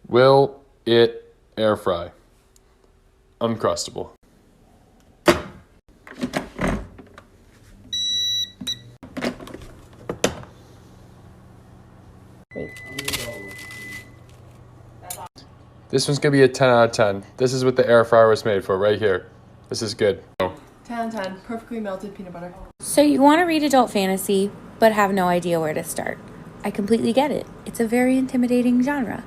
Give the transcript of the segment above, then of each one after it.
Will it air fry? Uncrustable. This one's gonna be a 10 out of 10. This is what the air fryer was made for right here. This is good. 10 out of 10. Perfectly melted peanut butter. So you want to read adult fantasy, but have no idea where to start. I completely get it. It's a very intimidating genre.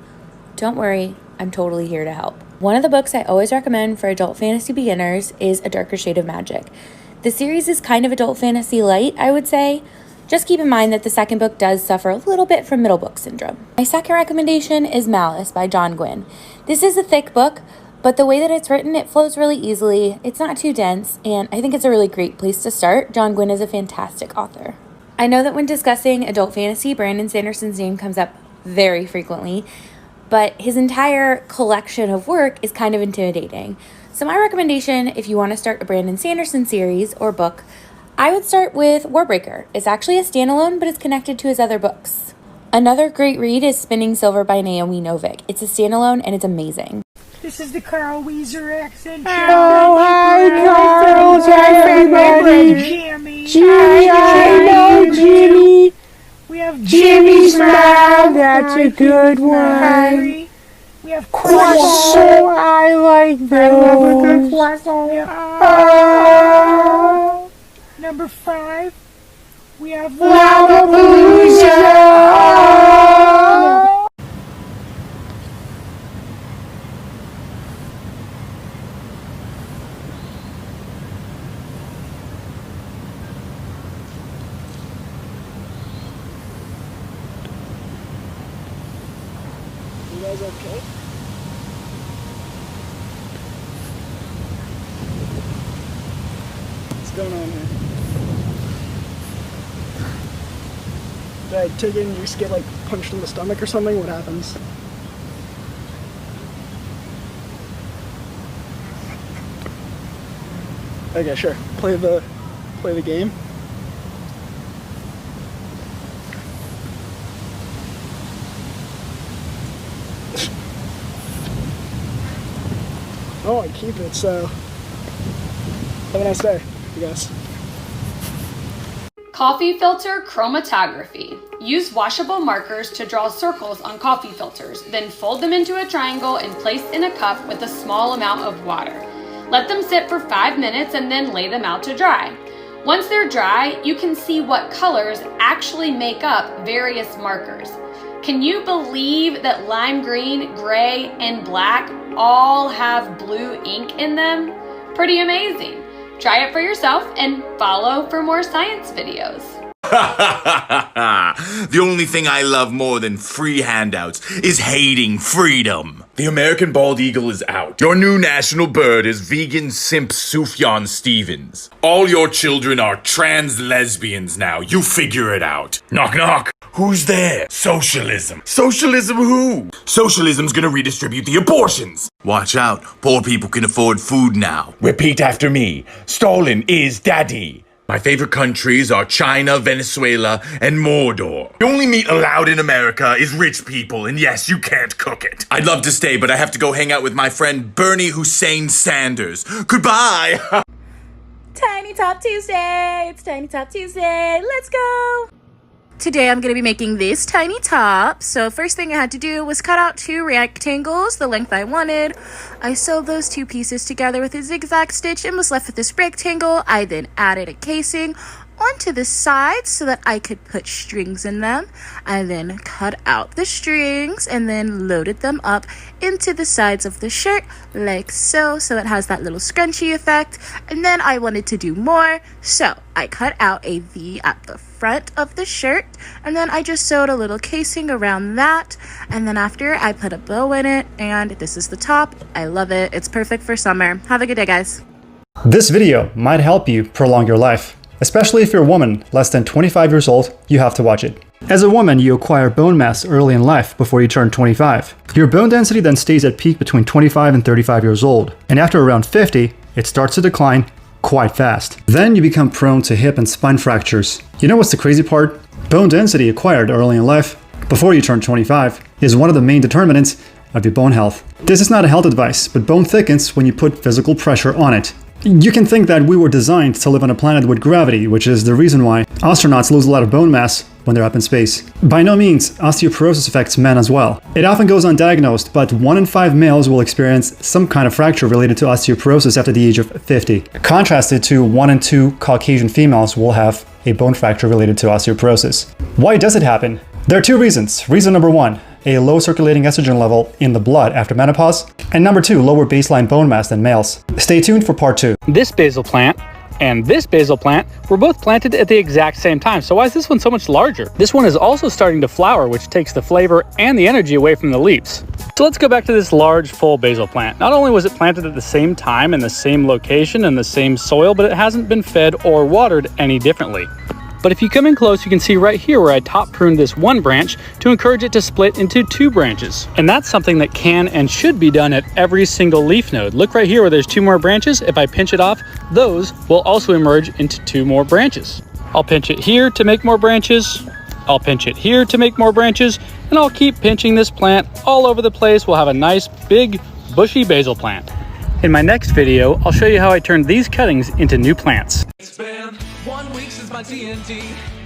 Don't worry, I'm totally here to help. One of the books I always recommend for adult fantasy beginners is A Darker Shade of Magic. The series is kind of adult fantasy light, I would say. Just keep in mind that the second book does suffer a little bit from middle book syndrome. My second recommendation is Malice by John Gwynne. This is a thick book, but the way that it's written, it flows really easily. It's not too dense, and I think it's a really great place to start. John Gwynne is a fantastic author. I know that when discussing adult fantasy, Brandon Sanderson's name comes up very frequently, but his entire collection of work is kind of intimidating. So my recommendation, if you want to start a Brandon Sanderson series or book, I would start with Warbreaker. It's actually a standalone, but it's connected to his other books. Another great read is Spinning Silver by Naomi Novik. It's a standalone and it's amazing. This is the Carl Weezer accent. Oh, hi, Carl. Hi, everybody. Jimmy. Jimmy, I know Jimmy. We have Jimmy Smile, that's a good one. Harry. We have Croissant, I like those. croissant. Number 5. We have Lollapalooza. You guys okay? What's going on here? Did I take it and you just get like punched in the stomach or something? What happens? Okay, sure. Play the game. Oh, I keep it, so have a nice day, I guess. Coffee filter chromatography. Use washable markers to draw circles on coffee filters, then fold them into a triangle and place in a cup with a small amount of water. Let them sit for 5 minutes and then lay them out to dry. Once they're dry, you can see what colors actually make up various markers. Can you believe that lime green, gray, and black all have blue ink in them? Pretty amazing. Try it for yourself and follow for more science videos. The only thing I love more than free handouts is hating freedom. The American bald eagle is out. Your new national bird is vegan simp Sufjan Stevens. All your children are trans lesbians now. You figure it out. Knock knock. Who's there? Socialism. Socialism who? Socialism's gonna redistribute the abortions. Watch out. Poor people can afford food now. Repeat after me. Stalin is daddy. My favorite countries are China, Venezuela, and Mordor. The only meat allowed in America is rich people, and yes, you can't cook it. I'd love to stay, but I have to go hang out with my friend Bernie Hussein Sanders. Goodbye! Tiny Top Tuesday! It's Tiny Top Tuesday! Let's go! Today I'm going to be making this tiny top. So first thing I had to do was cut out 2 rectangles, the length I wanted. I sewed those 2 pieces together with a zigzag stitch and was left with this rectangle. I then added a casing onto the sides so that I could put strings in them. I then cut out the strings and then loaded them up into the sides of the shirt like so it has that little scrunchy effect. And then I wanted to do more, so I cut out a V at the front of the shirt and then I just sewed a little casing around that, and then after I put a bow in it, and this is the top. I love it. It's perfect for summer. Have a good day, guys. This video might help you prolong your life. Especially if you're a woman less than 25 years old, you have to watch it. As a woman, you acquire bone mass early in life before you turn 25. Your bone density then stays at peak between 25 and 35 years old, and after around 50, it starts to decline quite fast. Then you become prone to hip and spine fractures. You know what's the crazy part? Bone density acquired early in life, before you turn 25, is one of the main determinants of your bone health. This is not a health advice, but bone thickens when you put physical pressure on it. You can think that we were designed to live on a planet with gravity, which is the reason why astronauts lose a lot of bone mass when they're up in space. By no means, osteoporosis affects men as well. It often goes undiagnosed, but 1 in 5 males will experience some kind of fracture related to osteoporosis after the age of 50. Contrasted to 1 in 2 Caucasian females will have a bone fracture related to osteoporosis. Why does it happen? There are 2 reasons. Reason number 1, a low circulating estrogen level in the blood after menopause, and number 2, lower baseline bone mass than males. Stay tuned for part 2. This basil plant and this basil plant were both planted at the exact same time. So why is this one so much larger? This one is also starting to flower, which takes the flavor and the energy away from the leaves. So let's go back to this large full basil plant. Not only was it planted at the same time in the same location and the same soil, but it hasn't been fed or watered any differently. But if you come in close, you can see right here where I top pruned this one branch to encourage it to split into 2 branches. And that's something that can and should be done at every single leaf node. Look right here where there's 2 more branches. If I pinch it off, those will also emerge into 2 more branches. I'll pinch it here to make more branches. I'll pinch it here to make more branches. And I'll keep pinching this plant all over the place. We'll have a nice big bushy basil plant. In my next video, I'll show you how I turned these cuttings into new plants. It's been 1 week since my TNT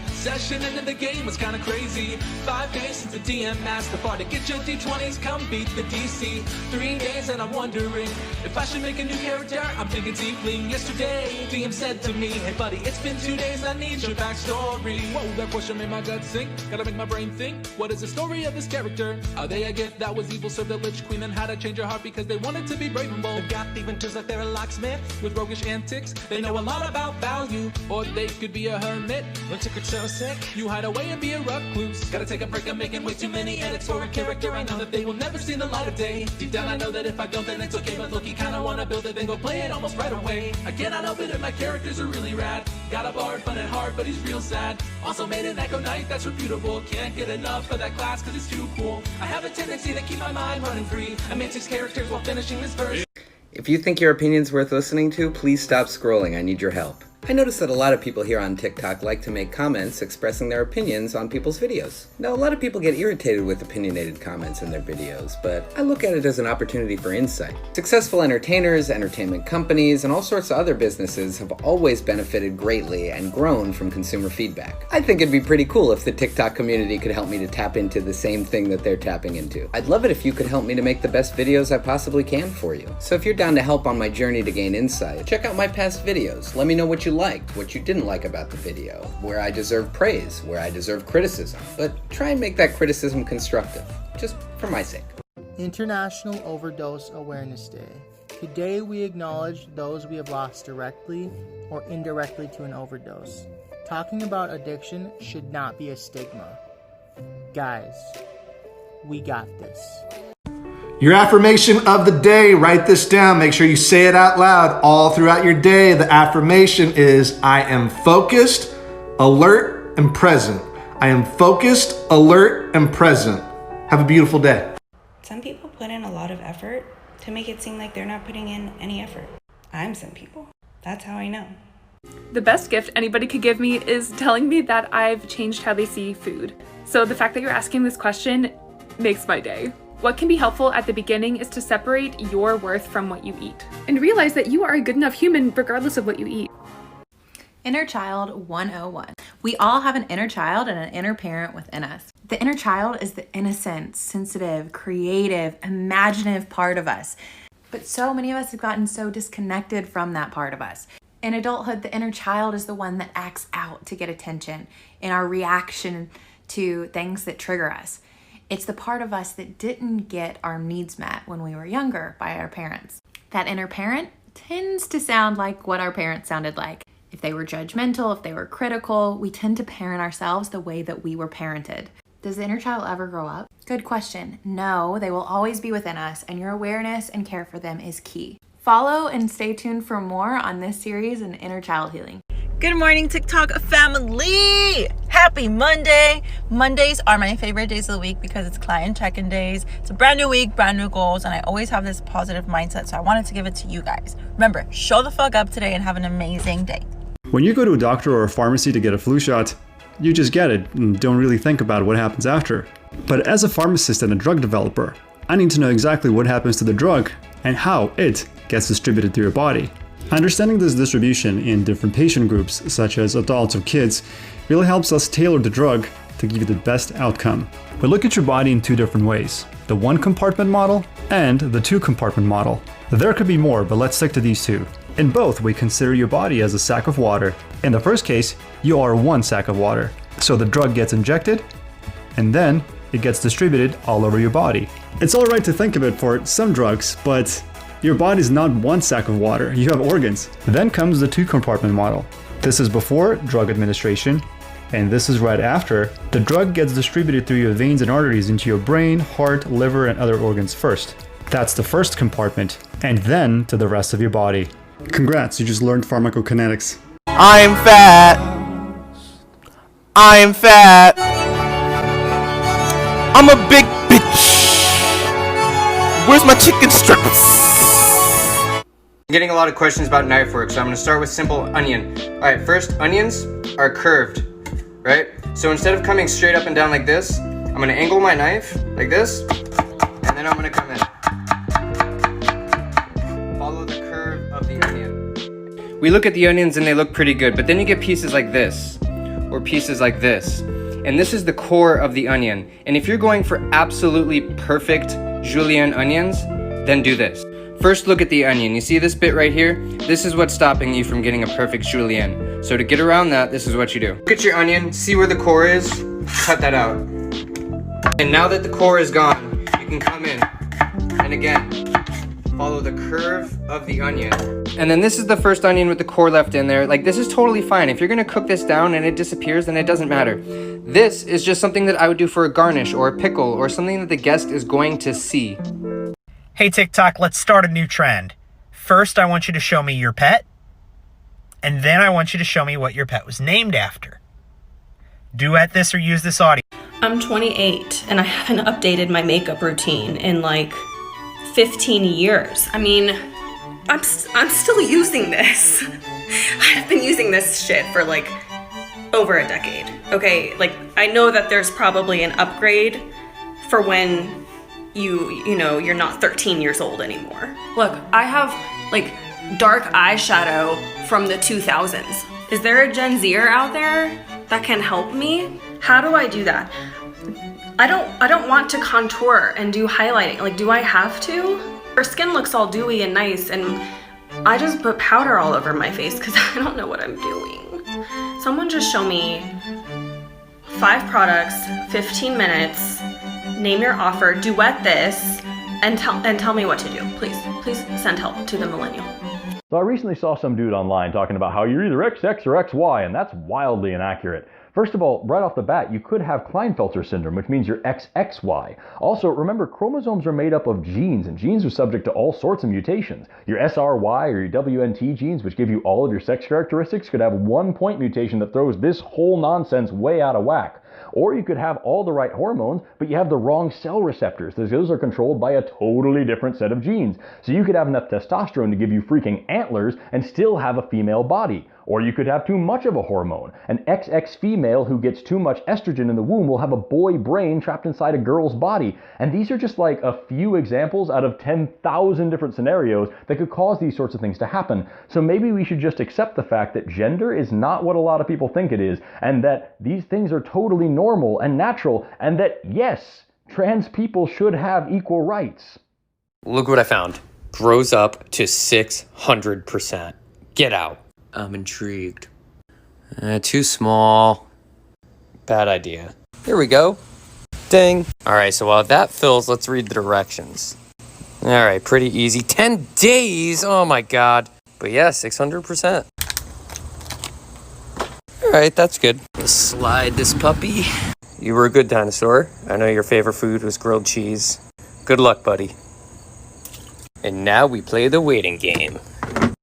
session, and then the game was kinda crazy. 5 days since the DM asked the bar to get your D20s, come beat the DC. 3 days and I'm wondering if I should make a new character. I'm thinking tiefling. Yesterday, DM said to me, hey buddy, it's been 2 days, I need your backstory. Whoa, that question made my gut sink. Gotta make my brain think. What is the story of this character? Are they a gift that was evil, served the Lich Queen, and had to change her heart because they wanted to be brave and bold? They've got even turns like they're a locksmith with roguish antics. They know a lot about value, or they could be a hermit. When secret's so sick, you hide away and be a recluse. Gotta take a break, I'm making way too many edits for a character. I know that they will never see the light of day. Deep down I know that if I don't, then it's okay. But look, you kinda wanna build it, then go play it almost right away. I cannot help it if my characters are really rad. Got a bard, fun and hard, but he's real sad. Also made an Echo Knight that's reputable. Can't get enough of that class cause it's too cool. I have a tendency to keep my mind running free. I made 6 characters while finishing this verse. If you think your opinion's worth listening to, please stop scrolling. I need your help. I noticed that a lot of people here on TikTok like to make comments expressing their opinions on people's videos. Now, a lot of people get irritated with opinionated comments in their videos, but I look at it as an opportunity for insight. Successful entertainers, entertainment companies, and all sorts of other businesses have always benefited greatly and grown from consumer feedback. I think it'd be pretty cool if the TikTok community could help me to tap into the same thing that they're tapping into. I'd love it if you could help me to make the best videos I possibly can for you. So if you're down to help on my journey to gain insight, check out my past videos. Let me know what you liked, what you didn't like about the video, where I deserve praise, where I deserve criticism, but try and make that criticism constructive, just for my sake. International Overdose Awareness Day. Today we acknowledge those we have lost directly or indirectly to an overdose. Talking about addiction should not be a stigma. Guys, we got this. Your affirmation of the day, write this down. Make sure you say it out loud all throughout your day. The affirmation is, I am focused, alert, and present. I am focused, alert, and present. Have a beautiful day. Some people put in a lot of effort to make it seem like they're not putting in any effort. I'm some people. That's how I know. The best gift anybody could give me is telling me that I've changed how they see food. So the fact that you're asking this question makes my day. What can be helpful at the beginning is to separate your worth from what you eat and realize that you are a good enough human regardless of what you eat. Inner Child 101. We all have an inner child and an inner parent within us. The inner child is the innocent, sensitive, creative, imaginative part of us. But so many of us have gotten so disconnected from that part of us. In adulthood, the inner child is the one that acts out to get attention in our reaction to things that trigger us. It's the part of us that didn't get our needs met when we were younger by our parents. That inner parent tends to sound like what our parents sounded like. If they were judgmental, if they were critical, we tend to parent ourselves the way that we were parented. Does the inner child ever grow up? Good question. No, they will always be within us, and your awareness and care for them is key. Follow and stay tuned for more on this series in inner child healing. Good morning, TikTok family! Happy Monday! Mondays are my favorite days of the week because it's client check-in days. It's a brand new week, brand new goals, and I always have this positive mindset, so I wanted to give it to you guys. Remember, show the fuck up today and have an amazing day. When you go to a doctor or a pharmacy to get a flu shot, you just get it and don't really think about what happens after. But as a pharmacist and a drug developer, I need to know exactly what happens to the drug and how it gets distributed through your body. Understanding this distribution in different patient groups, such as adults or kids, really helps us tailor the drug to give you the best outcome. We look at your body in two different ways, the one compartment model and the two compartment model. There could be more, but let's stick to these two. In both, we consider your body as a sack of water. In the first case, you are one sack of water. So the drug gets injected, and then it gets distributed all over your body. It's alright to think of it for some drugs, but your body is not one sack of water, you have organs. Then comes the two compartment model. This is before drug administration, and this is right after. The drug gets distributed through your veins and arteries into your brain, heart, liver, and other organs first. That's the first compartment, and then to the rest of your body. Congrats, you just learned pharmacokinetics. I'm fat. I'm fat. I'm a big bitch. Where's my chicken strips? I'm getting a lot of questions about knife work, so I'm going to start with simple onion. Alright, first, onions are curved, right? So instead of coming straight up and down like this, I'm going to angle my knife like this, and then I'm going to come in. Follow the curve of the onion. We look at the onions and they look pretty good, but then you get pieces like this, or pieces like this. And this is the core of the onion. And if you're going for absolutely perfect julienne onions, then do this. First, look at the onion. You see this bit right here? This is what's stopping you from getting a perfect julienne. So to get around that, this is what you do. Look at your onion, see where the core is, cut that out. And now that the core is gone, you can come in, and again, follow the curve of the onion. And then this is the first onion with the core left in there. Like, this is totally fine. If you're gonna cook this down and it disappears, then it doesn't matter. This is just something that I would do for a garnish or a pickle or something that the guest is going to see. Hey TikTok, let's start a new trend. First, I want you to show me your pet, and then I want you to show me what your pet was named after. Duet this or use this audio. I'm 28 and I haven't updated my makeup routine in like 15 years. I mean, I'm still using this. I've been using this shit for like over a decade. Okay, like I know that there's probably an upgrade for when you know, you're not 13 years old anymore. Look, I have like dark eyeshadow from the 2000s. Is there a Gen Zer out there that can help me? How do I do that? I don't want to contour and do highlighting. Like, do I have to? Her skin looks all dewy and nice, and I just put powder all over my face because I don't know what I'm doing. Someone just show me 5 products, 15 minutes, name your offer, duet this, and tell me what to do. Please send help to the millennial. So I recently saw some dude online talking about how you're either XX or XY, and that's wildly inaccurate. First of all, right off the bat, you could have Klinefelter syndrome, which means you're XXY. Also, remember, chromosomes are made up of genes, and genes are subject to all sorts of mutations. Your SRY or your WNT genes, which give you all of your sex characteristics, could have 1 point mutation that throws this whole nonsense way out of whack. Or you could have all the right hormones, but you have the wrong cell receptors. Those are controlled by a totally different set of genes. So you could have enough testosterone to give you freaking antlers and still have a female body. Or you could have too much of a hormone. An XX female who gets too much estrogen in the womb will have a boy brain trapped inside a girl's body. And these are just like a few examples out of 10,000 different scenarios that could cause these sorts of things to happen. So maybe we should just accept the fact that gender is not what a lot of people think it is, and that these things are totally normal and natural, and that yes, trans people should have equal rights. Look what I found. Grows up to 600%. Get out. I'm intrigued. Too small. Bad idea. Here we go. Ding. Alright, so while that fills, let's read the directions. Alright, pretty easy. 10 days! Oh my god. But yeah, 600%. Alright, that's good. Let's slide this puppy. You were a good dinosaur. I know your favorite food was grilled cheese. Good luck, buddy. And now we play the waiting game.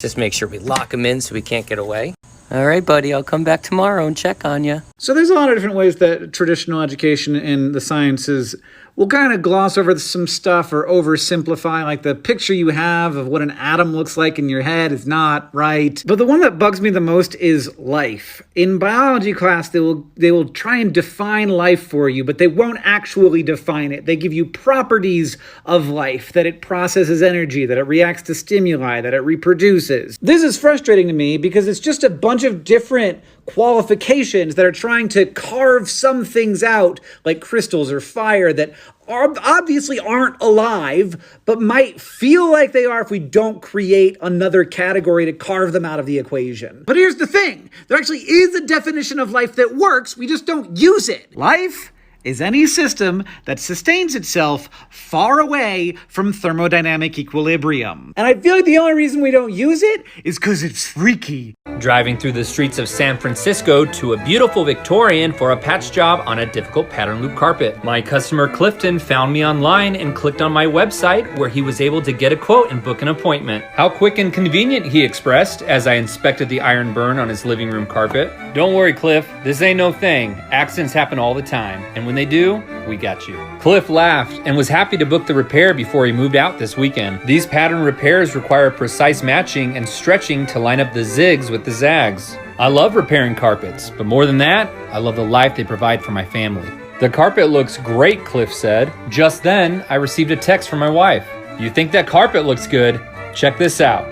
Just make sure we lock him in so we can't get away. All right, buddy, I'll come back tomorrow and check on you. So there's a lot of different ways that traditional education in the sciences we'll kind of gloss over some stuff or oversimplify, like the picture you have of what an atom looks like in your head is not right. But the one that bugs me the most is life. In biology class, they will try and define life for you, but they won't actually define it. They give you properties of life, that it processes energy, that it reacts to stimuli, that it reproduces. This is frustrating to me because it's just a bunch of different qualifications that are trying to carve some things out, like crystals or fire, that obviously aren't alive, but might feel like they are if we don't create another category to carve them out of the equation. But here's the thing. There actually is a definition of life that works. We just don't use it. Life is any system that sustains itself far away from thermodynamic equilibrium. And I feel like the only reason we don't use it is because it's freaky. Driving through the streets of San Francisco to a beautiful Victorian for a patch job on a difficult pattern loop carpet. My customer Clifton found me online and clicked on my website, where he was able to get a quote and book an appointment. How quick and convenient, he expressed as I inspected the iron burn on his living room carpet. Don't worry, Cliff, this ain't no thing. Accidents happen all the time, and when they do, we got you. Cliff laughed and was happy to book the repair before he moved out this weekend. These pattern repairs require precise matching and stretching to line up the zigs with the zags. I love repairing carpets, but more than that, I love the life they provide for my family. The carpet looks great, Cliff said. Just then, I received a text from my wife. You think that carpet looks good? Check this out.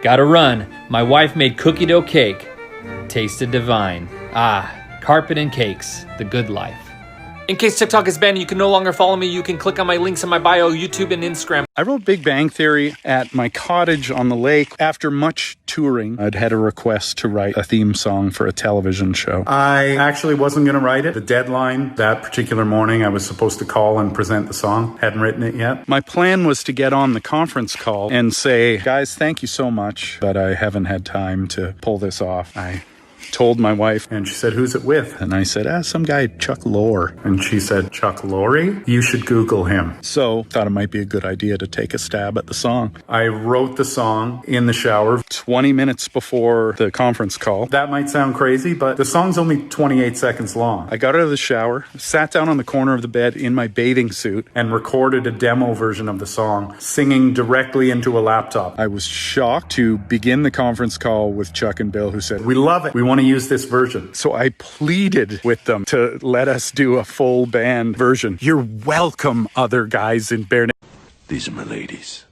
Gotta run. My wife made cookie dough cake. Tasted divine. Ah, carpet and cakes, the good life. In case TikTok is banned, you can no longer follow me. You can click on my links in my bio, YouTube, and Instagram. I wrote Big Bang Theory at my cottage on the lake. After much touring, I'd had a request to write a theme song for a television show. I actually wasn't going to write it. The deadline that particular morning, I was supposed to call and present the song. Hadn't written it yet. My plan was to get on the conference call and say, guys, thank you so much, but I haven't had time to pull this off. I told my wife, and she said, who's it with? And I said, some guy, Chuck Lorre. And she said, Chuck Lorre? You should Google him. So thought it might be a good idea to take a stab at the song. I wrote the song in the shower 20 minutes before the conference call. That might sound crazy, but the song's only 28 seconds long. I got out of the shower, sat down on the corner of the bed in my bathing suit, and recorded a demo version of the song, singing directly into a laptop. I was shocked to begin the conference call with Chuck and Bill, who said, we love it. We want to use this version. So I pleaded with them to let us do a full band version. You're welcome, other guys in Bare. These are my ladies.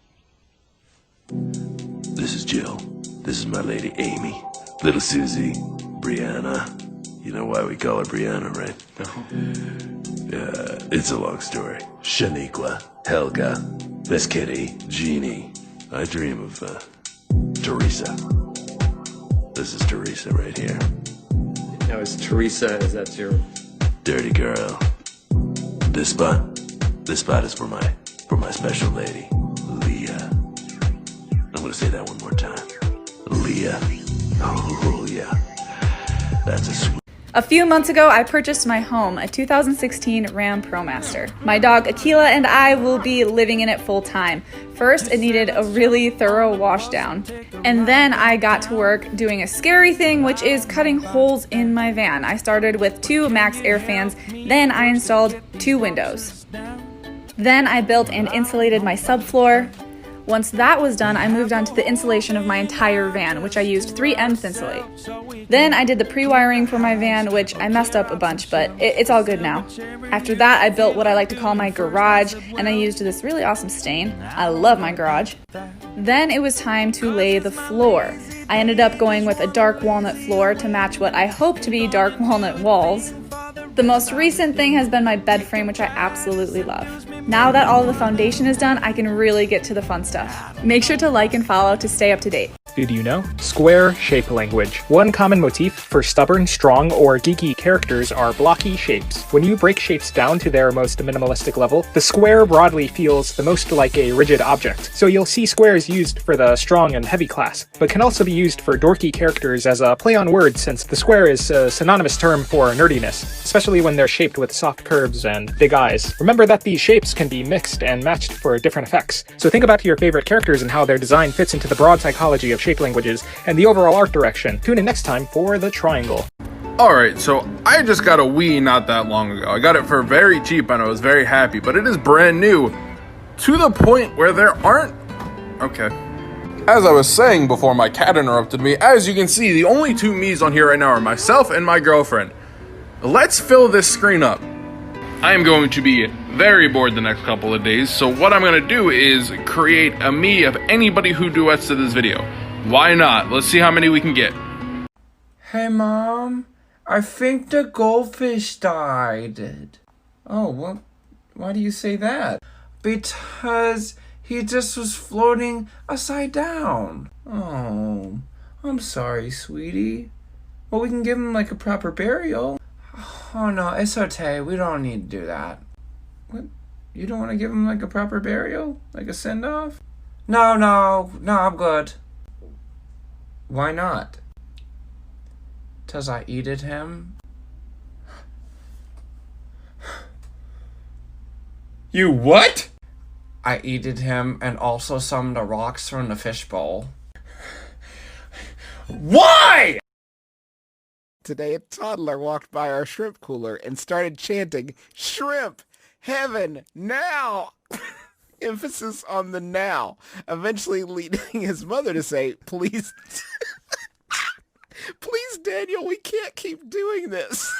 This is Jill. This is my lady Amy. Little Susie. Brianna. You know why we call her Brianna, right? No. It's a long story. Shaniqua. Helga. Miss Kitty. Jeannie. I dream of Teresa. This is Teresa right here. Now is that your dirty girl? This spot is for my special lady, Leah. I'm gonna say that one more time. Leah. Oh yeah. That's a sweet. A few months ago, I purchased my home, a 2016 Ram ProMaster. My dog Akila and I will be living in it full time. First, it needed a really thorough wash down. And then I got to work doing a scary thing, which is cutting holes in my van. I started with 2 Max Air fans, then I installed 2 windows. Then I built and insulated my subfloor. Once that was done, I moved on to the insulation of my entire van, which I used 3M Thinsulate. Then I did the pre-wiring for my van, which I messed up a bunch, but it's all good now. After that, I built what I like to call my garage, and I used this really awesome stain. I love my garage. Then it was time to lay the floor. I ended up going with a dark walnut floor to match what I hope to be dark walnut walls. The most recent thing has been my bed frame, which I absolutely love. Now that all of the foundation is done, I can really get to the fun stuff. Make sure to like and follow to stay up to date. Did you know? Square shape language. One common motif for stubborn, strong, or geeky characters are blocky shapes. When you break shapes down to their most minimalistic level, the square broadly feels the most like a rigid object. So you'll see squares used for the strong and heavy class, but can also be used for dorky characters as a play on words, since the square is a synonymous term for nerdiness, especially when they're shaped with soft curves and big eyes. Remember that these shapes can be mixed and matched for different effects. So think about your favorite characters and how their design fits into the broad psychology of shape languages and the overall art direction. Tune in next time for the triangle. Alright, so I just got a Wii not that long ago. I got it for very cheap and I was very happy, but it is brand new to the point where there aren't... Okay. As I was saying before my cat interrupted me, as you can see, the only two me's on here right now are myself and my girlfriend. Let's fill this screen up. I am going to be very bored the next couple of days, so what I'm going to do is create a me of anybody who duets to this video. Why not? Let's see how many we can get. Hey Mom, I think the goldfish died. Oh, well, why do you say that? Because he just was floating upside down. Oh, I'm sorry, sweetie. Well, we can give him like a proper burial. Oh no, it's okay. We don't need to do that. What? You don't want to give him like a proper burial? Like a send-off? No, I'm good. Why not? 'Cause I eated him. You what? I eated him and also some of the rocks from the fishbowl. Why? Today, a toddler walked by our shrimp cooler and started chanting, "Shrimp, heaven, now!" Emphasis on the now, eventually leading his mother to say, "Please, please, Daniel, we can't keep doing this."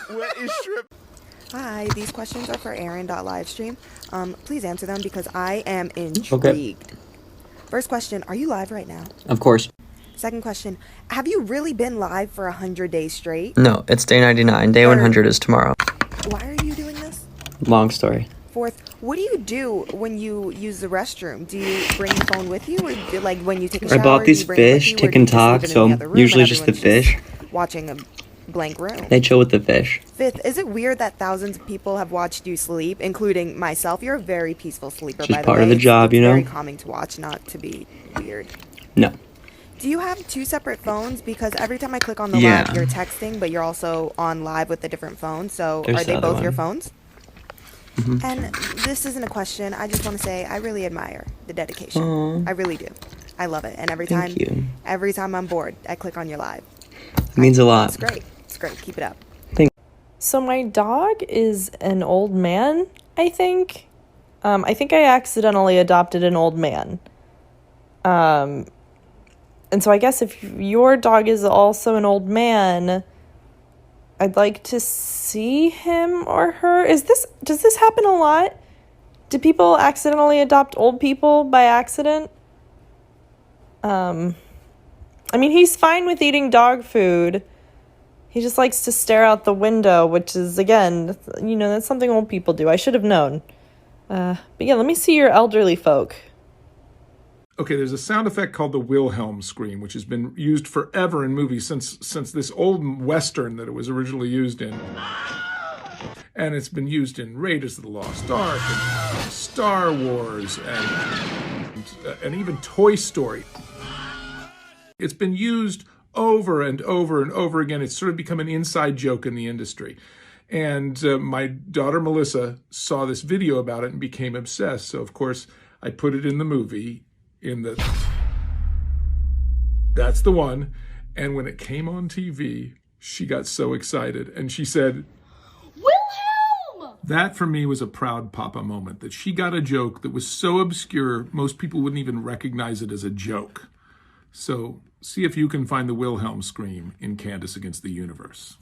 What is shrimp? Hi, these questions are for Aaron.livestream. Please answer them because I am intrigued. First question, are you live right now? Of course. Second question, have you really been live for 100 days straight? No, it's day 99. Day 100 is tomorrow. Why are you doing this? Long story. Fourth, what do you do when you use the restroom? Do you bring your phone with you, or do, like when you take a shower? I bought these fish, TIK and TOK, so usually just the fish. Watching a blank room. They chill with the fish. Fifth, is it weird that thousands of people have watched you sleep, including myself? You're a very peaceful sleeper, Just by the way. part of the job, you know? It's very calming to watch, not to be weird. No. Do you have two separate phones? Because every time I click on the Yeah. live, you're texting, but you're also on live with a different phone. So There's are they the other both your one. phones? Mhm. And this isn't a question. I just want to say I really admire the dedication. Aw. I really do. I love it. And every Thank you. time I'm bored, I click on your live. It means a lot. It's great. It's great. Keep it up. So my dog is an old man, I think. I think I accidentally adopted an old man. And so I guess if your dog is also an old man, I'd like to see him or her. Does this happen a lot? Do people accidentally adopt old people by accident? I mean, he's fine with eating dog food. He just likes to stare out the window, which is, again, that's something old people do. I should have known. But yeah, let me see your elderly folk. Okay, there's a sound effect called the Wilhelm scream, which has been used forever in movies since this old Western that it was originally used in. And it's been used in Raiders of the Lost Ark, and Star Wars, and even Toy Story. It's been used over and over and over again. It's sort of become an inside joke in the industry. And my daughter Melissa saw this video about it and became obsessed. So of course I put it in the movie, that's the one. And when it came on TV, she got so excited and she said, "Wilhelm!" That for me was a proud papa moment, that she got a joke that was so obscure, most people wouldn't even recognize it as a joke. So see if you can find the Wilhelm scream in Candace Against the Universe.